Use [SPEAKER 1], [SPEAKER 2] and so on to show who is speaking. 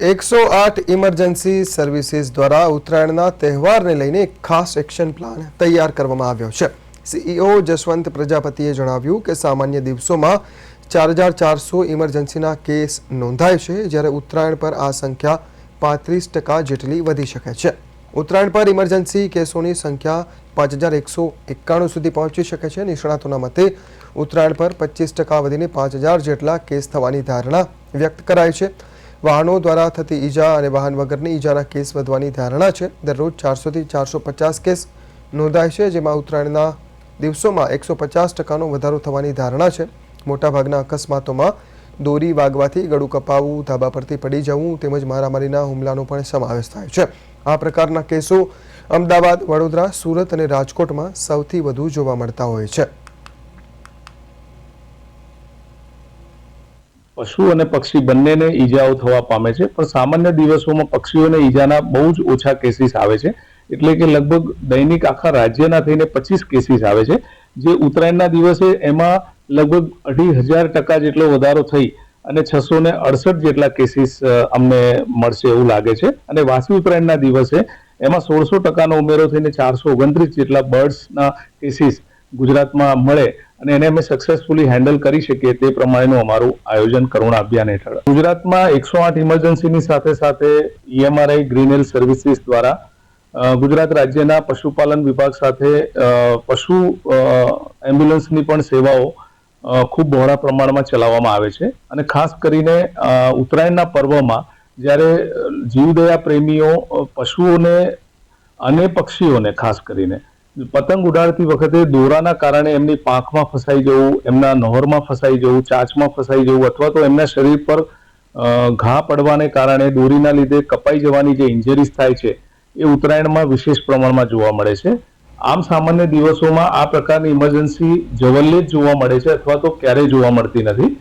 [SPEAKER 1] 108 emergency services દ્વારા ઉત્તરાયણના તહેવારને લઈને એક ખાસ એક્શન પ્લાન તૈયાર કરવામાં આવ્યો છે। સીઈઓ જસવંત પ્રજાપતિએ જણાવ્યું કે સામાન્ય દિવસોમાં 4400 ઇમરજન્સીના કેસ નોંધાય છે, જ્યારે ઉત્તરાયણ પર આ સંખ્યા 35% જેટલી વધી શકે છે। ઉત્તરાયણ પર ઇમરજન્સી કેસોની સંખ્યા 5191 સુધી પહોંચી શકે છે। નિષ્ણાતોના મતે ઉત્તરાયણ પર 25% વધીને 5000 જેટલા કેસ થવાની ધારણા વ્યક્ત કરાઈ છે। વાહનો દ્વારા થતી ઈજા અને વાહન વગરની ઈજાના કેસ વધવાની ધારણા છે। દરરોજ 400 થી 450 કેસ નોંધાય છે, જેમાં ઉત્તરાયણના દિવસોમાં 150%નો વધારો થવાની ધારણા છે। મોટાભાગના અકસ્માતોમાં દોરી વાગવાથી ગળું કપાવવું, ધાબા પરથી પડી જવું તેમજ મારામારીના હુમલાનો પણ સમાવેશ થાય છે। આ પ્રકારના કેસો અમદાવાદ, વડોદરા, સુરત અને રાજકોટમાં સૌથી વધુ જોવા મળતા હોય છે।
[SPEAKER 2] પશુ અને પક્ષી બંનેને ઈજાઓ થવા પામે છે, પણ સામાન્ય દિવસોમાં પક્ષીઓને ઈજાના બહુ જ ઓછા કેસીસ આવે છે। એટલે કે લગભગ દૈનિક આખા રાજ્યના થઈને 25 કેસીસ આવે છે, જે ઉત્તરાયણના દિવસે એમાં લગભગ 2500% જેટલો વધારો થઈ અને 668 જેટલા કેસીસ અમને મળશે એવું લાગે છે। અને વાસી ઉત્તરાયણના દિવસે એમાં 1600%નો ઉમેરો થઈને 429 જેટલા બર્ડ્સના કેસીસ ગુજરાતમાં મળે અને એને અમે સક્સેસફુલી હેન્ડલ કરી શકીએ તે પ્રમાણેનું અમારું આયોજન કરુણા અભિયાન હેઠળ ગુજરાતમાં 108 ઇમરજન્સીની સાથે સાથે EMRI ગ્રીન હિલ સર્વિસીસ દ્વારા ગુજરાત રાજ્યના પશુપાલન વિભાગ સાથે પશુ એમ્બ્યુલન્સની પણ સેવાઓ ખૂબ બહોળા પ્રમાણમાં ચલાવવામાં આવે છે। અને ખાસ કરીને ઉત્તરાયણના પર્વમાં જ્યારે જીવદયા પ્રેમીઓ પશુઓને અને પક્ષીઓને ખાસ કરીને પતંગ ઉડાડતી વખતે દોરાના કારણે એમની પાંખમાં ફસાઈ જવું, એમના નહોરમાં ફસાઈ જવું, ચાંચમાં ફસાઈ જવું અથવા તો એમના શરીર પર ઘા પડવાને કારણે દોરીના લીધે કપાઈ જવાની જે ઇન્જરીઝ થાય છે એ ઉત્તરાયણમાં વિશેષ પ્રમાણમાં જોવા મળે છે। આમ સામાન્ય દિવસોમાં આ પ્રકારની ઇમરજન્સી જવલ્લે જ જોવા મળે છે અથવા તો ક્યારેય જોવા મળતી નથી।